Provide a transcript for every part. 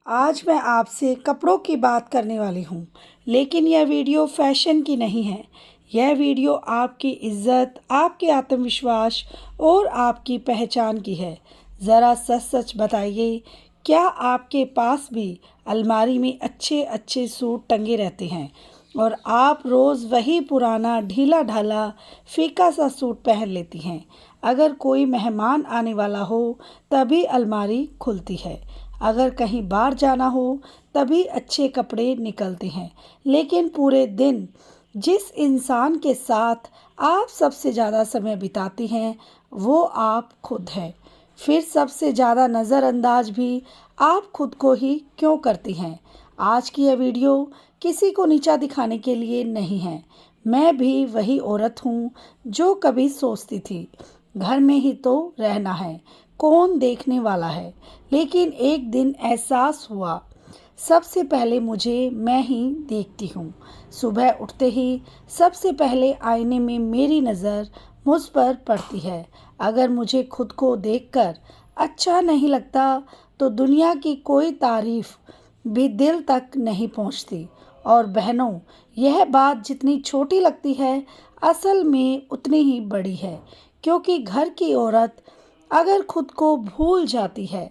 आज मैं आपसे कपड़ों की बात करने वाली हूँ, लेकिन यह वीडियो फैशन की नहीं है। यह वीडियो आपकी इज्जत, आपके आत्मविश्वास और आपकी पहचान की है। ज़रा सच सच बताइए, क्या आपके पास भी अलमारी में अच्छे अच्छे सूट टंगे रहते हैं और आप रोज़ वही पुराना ढीला ढाला फीका सा सूट पहन लेती हैं? अगर कोई मेहमान आने वाला हो तभी अलमारी खुलती है, अगर कहीं बाहर जाना हो तभी अच्छे कपड़े निकलते हैं, लेकिन पूरे दिन जिस इंसान के साथ आप सबसे ज़्यादा समय बिताती हैं वो आप खुद हैं। फिर सबसे ज़्यादा नज़रअंदाज भी आप खुद को ही क्यों करती हैं? आज की यह वीडियो किसी को नीचा दिखाने के लिए नहीं है। मैं भी वही औरत हूँ जो कभी सोचती थी घर में ही तो रहना है, कौन देखने वाला है। लेकिन एक दिन एहसास हुआ, सबसे पहले मुझे मैं ही देखती हूँ। सुबह उठते ही सबसे पहले आईने में मेरी नज़र मुझ पर पड़ती है। अगर मुझे खुद को देखकर अच्छा नहीं लगता तो दुनिया की कोई तारीफ भी दिल तक नहीं पहुँचती। और बहनों, यह बात जितनी छोटी लगती है असल में उतनी ही बड़ी है, क्योंकि घर की औरत अगर खुद को भूल जाती है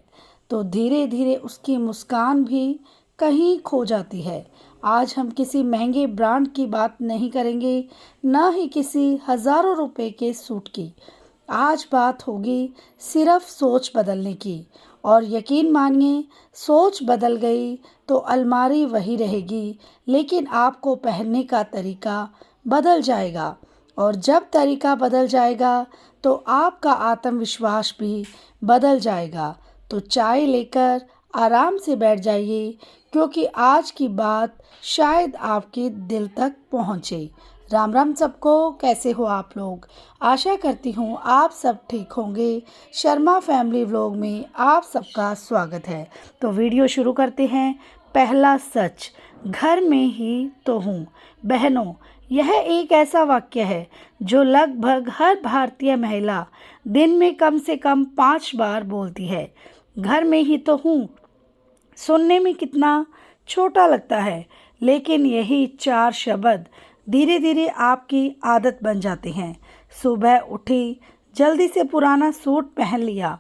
तो धीरे धीरे उसकी मुस्कान भी कहीं खो जाती है। आज हम किसी महंगे ब्रांड की बात नहीं करेंगे, ना ही किसी हज़ारों रुपए के सूट की। आज बात होगी सिर्फ सोच बदलने की। और यकीन मानिए, सोच बदल गई तो अलमारी वही रहेगी, लेकिन आपको पहनने का तरीका बदल जाएगा। और जब तरीका बदल जाएगा तो आपका आत्मविश्वास भी बदल जाएगा। तो चाय लेकर आराम से बैठ जाइए, क्योंकि आज की बात शायद आपके दिल तक पहुँचे। राम राम सबको, कैसे हो आप लोग? आशा करती हूँ आप सब ठीक होंगे। शर्मा फैमिली व्लॉग में आप सबका स्वागत है। तो वीडियो शुरू करते हैं। पहला सच, घर में ही तो हूँ। बहनों, यह एक ऐसा वाक्य है जो लगभग हर भारतीय महिला दिन में कम से कम 5 बार बोलती है। घर में ही तो हूँ सुनने में कितना छोटा लगता है, लेकिन यही 4 शब्द धीरे धीरे आपकी आदत बन जाते हैं। सुबह उठी, जल्दी से पुराना सूट पहन लिया,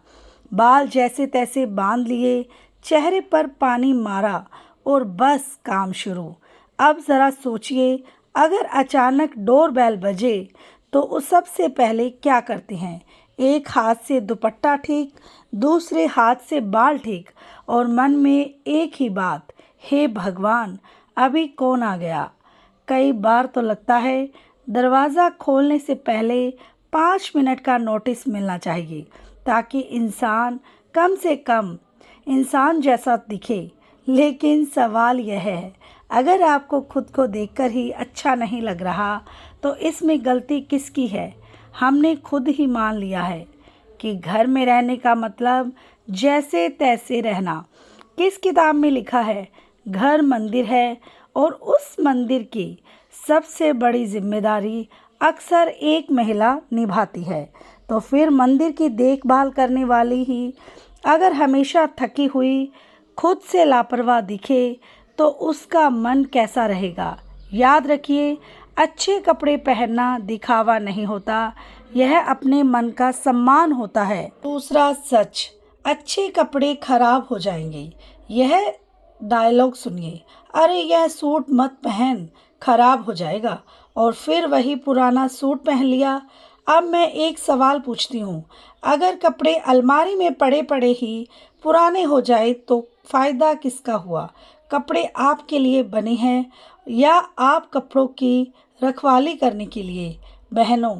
बाल जैसे तैसे बांध लिए, चेहरे पर पानी मारा और बस काम शुरू। अब ज़रा सोचिए, अगर अचानक डोरबेल बजे तो उस सबसे पहले क्या करते हैं? एक हाथ से दुपट्टा ठीक, दूसरे हाथ से बाल ठीक, और मन में एक ही बात, हे भगवान, अभी कौन आ गया? कई बार तो लगता है दरवाज़ा खोलने से पहले 5 मिनट का नोटिस मिलना चाहिए, ताकि इंसान कम से कम इंसान जैसा दिखे। लेकिन सवाल यह है, अगर आपको खुद को देखकर ही अच्छा नहीं लग रहा तो इसमें गलती किसकी है? हमने खुद ही मान लिया है कि घर में रहने का मतलब जैसे तैसे रहना। किस किताब में लिखा है? घर मंदिर है और उस मंदिर की सबसे बड़ी जिम्मेदारी अक्सर एक महिला निभाती है। तो फिर मंदिर की देखभाल करने वाली ही अगर हमेशा थकी हुई, खुद से लापरवाह दिखे तो उसका मन कैसा रहेगा? याद रखिए, अच्छे कपड़े पहनना दिखावा नहीं होता, यह अपने मन का सम्मान होता है। दूसरा सच, अच्छे कपड़े खराब हो जाएंगे। यह डायलॉग सुनिए, अरे यह सूट मत पहन, खराब हो जाएगा, और फिर वही पुराना सूट पहन लिया। अब मैं एक सवाल पूछती हूँ, अगर कपड़े अलमारी में पड़े पड़े ही पुराने हो जाए तो फ़ायदा किसका हुआ? कपड़े आपके लिए बने हैं या आप कपड़ों की रखवाली करने के लिए? बहनों,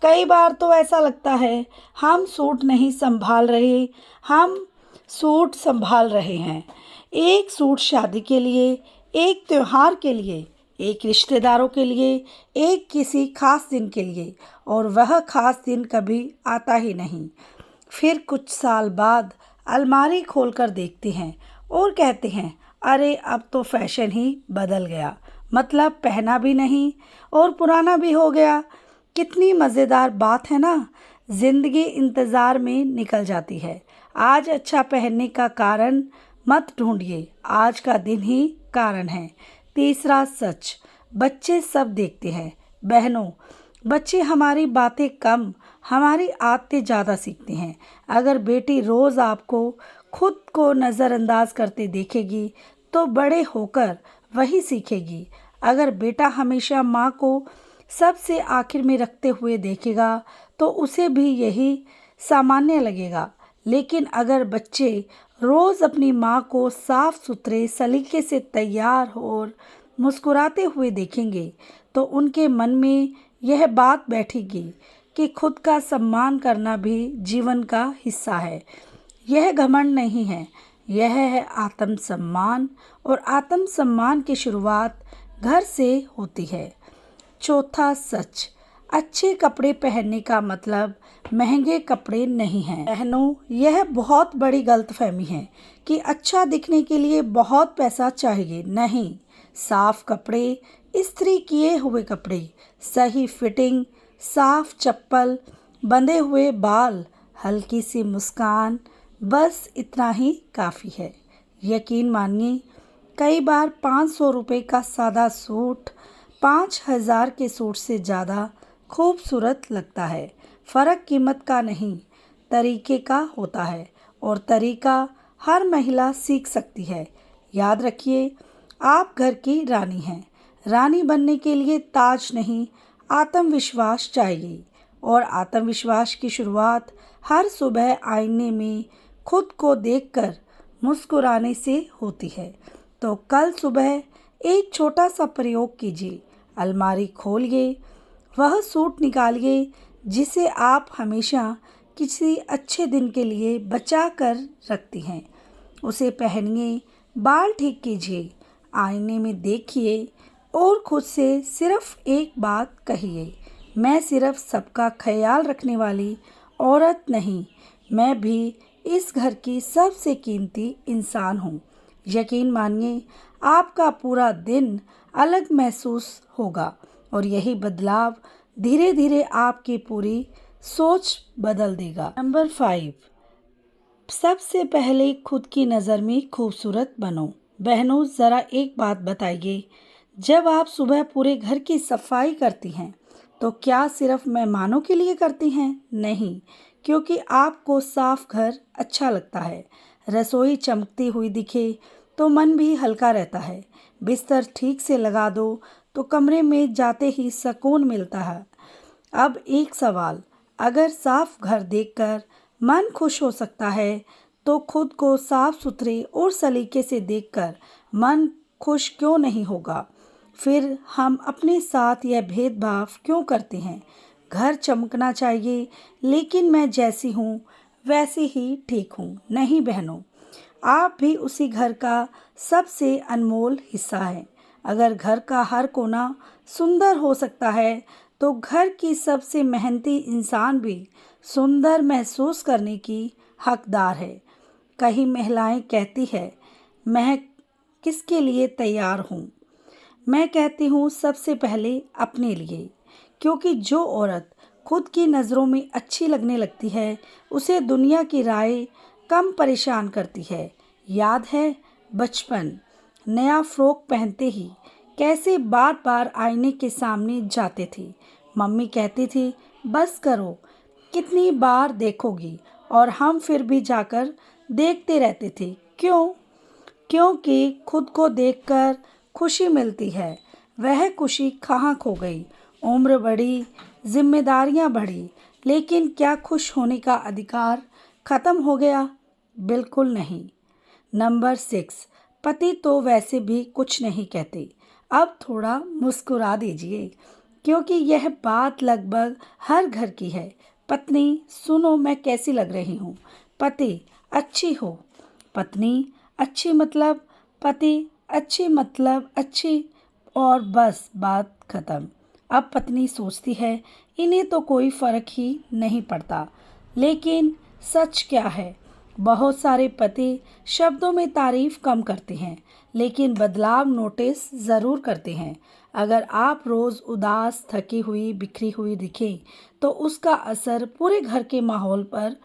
कई बार तो ऐसा लगता है हम सूट नहीं संभाल रहे, हम सूट संभाल रहे हैं। एक सूट शादी के लिए, एक त्योहार के लिए, एक रिश्तेदारों के लिए, एक किसी खास दिन के लिए, और वह खास दिन कभी आता ही नहीं। फिर कुछ साल बाद अलमारी खोलकर देखते हैं और कहते हैं, अरे अब तो फैशन ही बदल गया, मतलब पहना भी नहीं और पुराना भी हो गया। कितनी मज़ेदार बात है ना? ज़िंदगी इंतज़ार में निकल जाती है। आज अच्छा पहनने का कारण मत ढूंढिए, आज का दिन ही कारण है। तीसरा सच, बच्चे सब देखते हैं। बहनों, बच्चे हमारी बातें कम, हमारी आदतें ज़्यादा सीखते हैं। अगर बेटी रोज़ आपको खुद को नज़रअंदाज करते देखेगी तो बड़े होकर वही सीखेगी। अगर बेटा हमेशा माँ को सबसे आखिर में रखते हुए देखेगा तो उसे भी यही सामान्य लगेगा। लेकिन अगर बच्चे रोज़ अपनी माँ को साफ सुथरे सलीके से तैयार और मुस्कुराते हुए देखेंगे तो उनके मन में यह बात बैठेगी कि खुद का सम्मान करना भी जीवन का हिस्सा है। यह घमंड नहीं है, यह है आत्मसम्मान, और आत्मसम्मान की शुरुआत घर से होती है। चौथा सच, अच्छे कपड़े पहनने का मतलब महंगे कपड़े नहीं हैं। बहनों, यह बहुत बड़ी गलतफहमी है कि अच्छा दिखने के लिए बहुत पैसा चाहिए। नहीं, साफ कपड़े, इस्त्री किए हुए कपड़े, सही फिटिंग, साफ चप्पल, बंधे हुए बाल, हल्की सी मुस्कान, बस इतना ही काफ़ी है। यकीन मानिए, कई बार 500 रुपये का सादा सूट 5000 के सूट से ज़्यादा खूबसूरत लगता है। फ़र्क कीमत का नहीं, तरीके का होता है, और तरीका हर महिला सीख सकती है। याद रखिए, आप घर की रानी हैं। रानी बनने के लिए ताज नहीं, आत्मविश्वास चाहिए, और आत्मविश्वास की शुरुआत हर सुबह आईने में खुद को देखकर मुस्कुराने से होती है। तो कल सुबह एक छोटा सा प्रयोग कीजिए। अलमारी खोलिए, वह सूट निकालिए जिसे आप हमेशा किसी अच्छे दिन के लिए बचा कर रखती हैं। उसे पहनिए, बाल ठीक कीजिए, आईने में देखिए और खुद से सिर्फ एक बात कहिए, मैं सिर्फ सबका ख्याल रखने वाली औरत नहीं, मैं भी इस घर की सबसे कीमती इंसान हूँ। यकीन मानिए, आपका पूरा दिन अलग महसूस होगा, और यही बदलाव धीरे धीरे आपकी पूरी सोच बदल देगा। नंबर 5, सबसे पहले खुद की नज़र में खूबसूरत बनो। बहनों, ज़रा एक बात बताइए, जब आप सुबह पूरे घर की सफाई करती हैं तो क्या सिर्फ मेहमानों के लिए करती हैं? नहीं, क्योंकि आपको साफ घर अच्छा लगता है। रसोई चमकती हुई दिखे तो मन भी हल्का रहता है। बिस्तर ठीक से लगा दो तो कमरे में जाते ही सुकून मिलता है। अब एक सवाल, अगर साफ घर देखकर मन खुश हो सकता है तो खुद को साफ सुथरे और सलीके से देखकर मन खुश क्यों नहीं होगा? फिर हम अपने साथ यह भेदभाव क्यों करते हैं? घर चमकना चाहिए, लेकिन मैं जैसी हूँ वैसे ही ठीक हूँ। नहीं बहनों, आप भी उसी घर का सबसे अनमोल हिस्सा हैं। अगर घर का हर कोना सुंदर हो सकता है तो घर की सबसे मेहनती इंसान भी सुंदर महसूस करने की हकदार है। कई महिलाएं कहती है, मैं किसके लिए तैयार हूँ? मैं कहती हूँ सबसे पहले अपने लिए, क्योंकि जो औरत खुद की नज़रों में अच्छी लगने लगती है उसे दुनिया की राय कम परेशान करती है। याद है बचपन, नया फ्रॉक पहनते ही कैसे बार बार आईने के सामने जाते थे। मम्मी कहती थी, बस करो, कितनी बार देखोगी, और हम फिर भी जाकर देखते रहते थे। क्यों? क्योंकि खुद को देखकर खुशी मिलती है। वह खुशी कहाँ खो गई? उम्र बढ़ी, जिम्मेदारियाँ बढ़ी, लेकिन क्या खुश होने का अधिकार खत्म हो गया? बिल्कुल नहीं। नंबर 6, पति तो वैसे भी कुछ नहीं कहते। अब थोड़ा मुस्कुरा दीजिए, क्योंकि यह बात लगभग हर घर की है। पत्नी, सुनो मैं कैसी लग रही हूँ। पति, अच्छी हो। पत्नी, अच्छी मतलब? पति, अच्छी मतलब अच्छी, और बस बात खत्म। अब पत्नी सोचती है, इन्हें तो कोई फर्क ही नहीं पड़ता। लेकिन सच क्या है? बहुत सारे पति शब्दों में तारीफ कम करते हैं, लेकिन बदलाव नोटिस ज़रूर करते हैं। अगर आप रोज़ उदास, थकी हुई, बिखरी हुई दिखें तो उसका असर पूरे घर के माहौल पर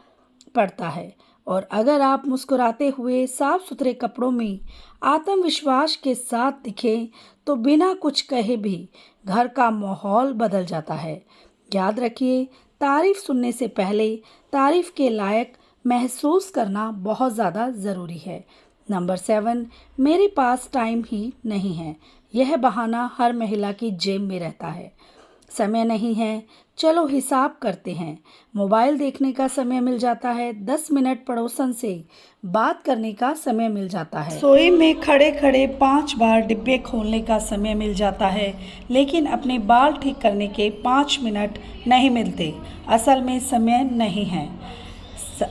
पड़ता है। और अगर आप मुस्कुराते हुए साफ सुथरे कपड़ों में आत्मविश्वास के साथ दिखें तो बिना कुछ कहे भी घर का माहौल बदल जाता है। याद रखिए, तारीफ सुनने से पहले तारीफ के लायक महसूस करना बहुत ज़्यादा ज़रूरी है। नंबर 7, मेरे पास टाइम ही नहीं है। यह बहाना हर महिला की जेब में रहता है। समय नहीं है, चलो हिसाब करते हैं। मोबाइल देखने का समय मिल जाता है, 10 मिनट पड़ोसन से बात करने का समय मिल जाता है, रसोई में खड़े खड़े 5 बार डिब्बे खोलने का समय मिल जाता है, लेकिन अपने बाल ठीक करने के 5 मिनट नहीं मिलते। असल में समय नहीं है,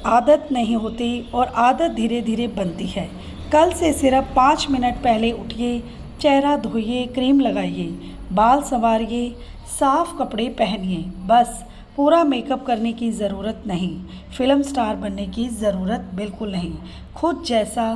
आदत नहीं होती और आदत धीरे धीरे बनती है। कल से सिर्फ 5 मिनट पहले उठिए, चेहरा धोइए, क्रीम लगाइए, बाल संवारिए, साफ कपड़े पहनिए। बस पूरा मेकअप करने की ज़रूरत नहीं, फिल्म स्टार बनने की ज़रूरत बिल्कुल नहीं। खुद जैसा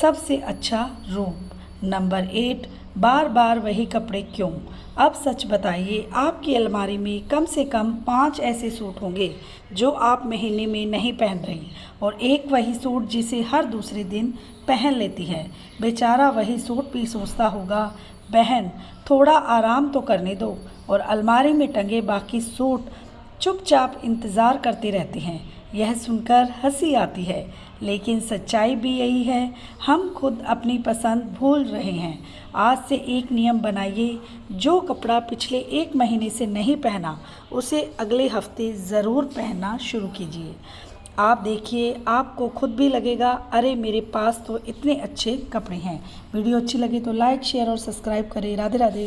सबसे अच्छा रूप। नंबर 8, बार बार वही कपड़े क्यों? अब सच बताइए, आपकी अलमारी में कम से कम 5 ऐसे सूट होंगे जो आप महीने में नहीं पहन रही, और एक वही सूट जिसे हर दूसरे दिन पहन लेती है। बेचारा वही सूट भी सोचता होगा, बहन थोड़ा आराम तो करने दो, और अलमारी में टंगे बाकी सूट चुपचाप इंतज़ार करते रहते हैं। यह सुनकर हंसी आती है, लेकिन सच्चाई भी यही है। हम खुद अपनी पसंद भूल रहे हैं। आज से एक नियम बनाइए, जो कपड़ा पिछले 1 महीने से नहीं पहना उसे अगले हफ्ते ज़रूर पहनना शुरू कीजिए। आप देखिए, आपको खुद भी लगेगा, अरे मेरे पास तो इतने अच्छे कपड़े हैं। वीडियो अच्छी लगी तो लाइक, शेयर और सब्सक्राइब करें। राधे राधे।